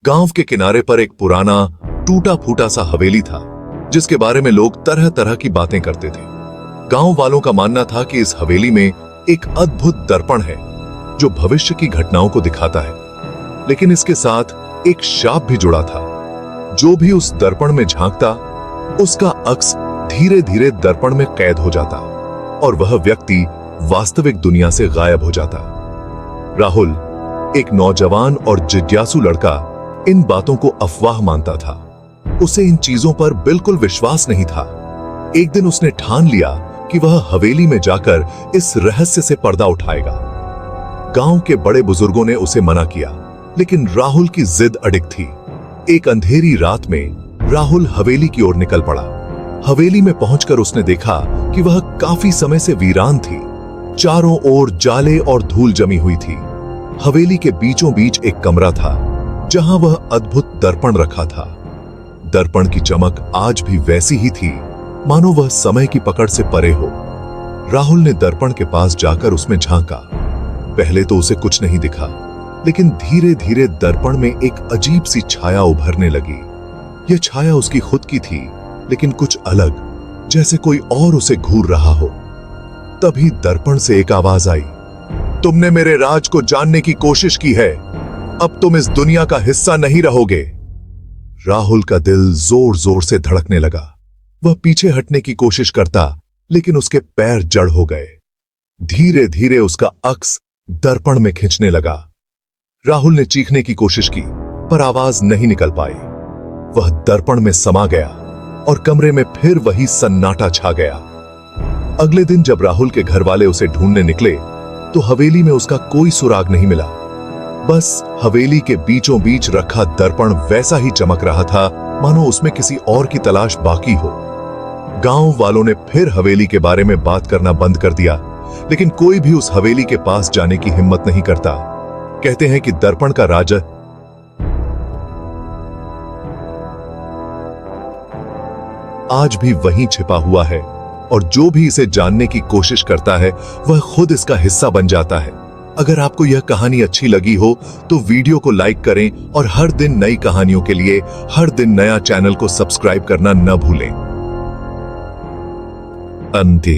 गांव के किनारे पर एक पुराना टूटा फूटा सा हवेली था, जिसके बारे में लोग तरह तरह की बातें करते थे। गांव वालों का मानना था कि इस हवेली में एक अद्भुत दर्पण है जो भविष्य की घटनाओं को दिखाता है, लेकिन इसके साथ एक शाप भी जुड़ा था। जो भी उस दर्पण में झांकता, उसका अक्स धीरे धीरे दर्पण में कैद हो जाता और वह व्यक्ति वास्तविक दुनिया से गायब हो जाता। राहुल, एक नौजवान और जिज्ञासु लड़का, इन बातों को अफवाह मानता था। उसे इन चीजों पर बिल्कुल विश्वास नहीं था। एक दिन उसने ठान लिया कि वह हवेली में जाकर इस रहस्य से पर्दा उठाएगा। गांव के बड़े बुजुर्गों ने उसे मना किया, लेकिन राहुल की जिद अडिग थी। एक अंधेरी रात में राहुल हवेली की ओर निकल पड़ा। हवेली में पहुंचकर उसने देखा कि वह काफी समय से वीरान थी। चारों ओर जाले और धूल जमी हुई थी। हवेली के बीचों बीच एक कमरा था जहां वह अद्भुत दर्पण रखा था। दर्पण की चमक आज भी वैसी ही थी, मानो वह समय की पकड़ से परे हो। राहुल ने दर्पण के पास जाकर उसमें झांका। पहले तो उसे कुछ नहीं दिखा, लेकिन धीरे धीरे दर्पण में एक अजीब सी छाया उभरने लगी। यह छाया उसकी खुद की थी, लेकिन कुछ अलग, जैसे कोई और उसे घूर रहा हो। तभी दर्पण से एक आवाज आई, तुमने मेरे राज को जानने की कोशिश की है, अब तुम इस दुनिया का हिस्सा नहीं रहोगे। राहुल का दिल जोर जोर से धड़कने लगा। वह पीछे हटने की कोशिश करता, लेकिन उसके पैर जड़ हो गए। धीरे धीरे उसका अक्स दर्पण में खींचने लगा। राहुल ने चीखने की कोशिश की, पर आवाज नहीं निकल पाई। वह दर्पण में समा गया और कमरे में फिर वही सन्नाटा छा गया। अगले दिन जब राहुल के घर वाले उसे ढूंढने निकले, तो हवेली में उसका कोई सुराग नहीं मिला। बस हवेली के बीचों बीच रखा दर्पण वैसा ही चमक रहा था, मानो उसमें किसी और की तलाश बाकी हो। गांव वालों ने फिर हवेली के बारे में बात करना बंद कर दिया, लेकिन कोई भी उस हवेली के पास जाने की हिम्मत नहीं करता। कहते हैं कि दर्पण का राज आज भी वहीं छिपा हुआ है, और जो भी इसे जानने की कोशिश करता है, वह खुद इसका हिस्सा बन जाता है। अगर आपको यह कहानी अच्छी लगी हो तो वीडियो को लाइक करें और हर दिन नई कहानियों के लिए हर दिन नया चैनल को सब्सक्राइब करना न भूलें। अंते।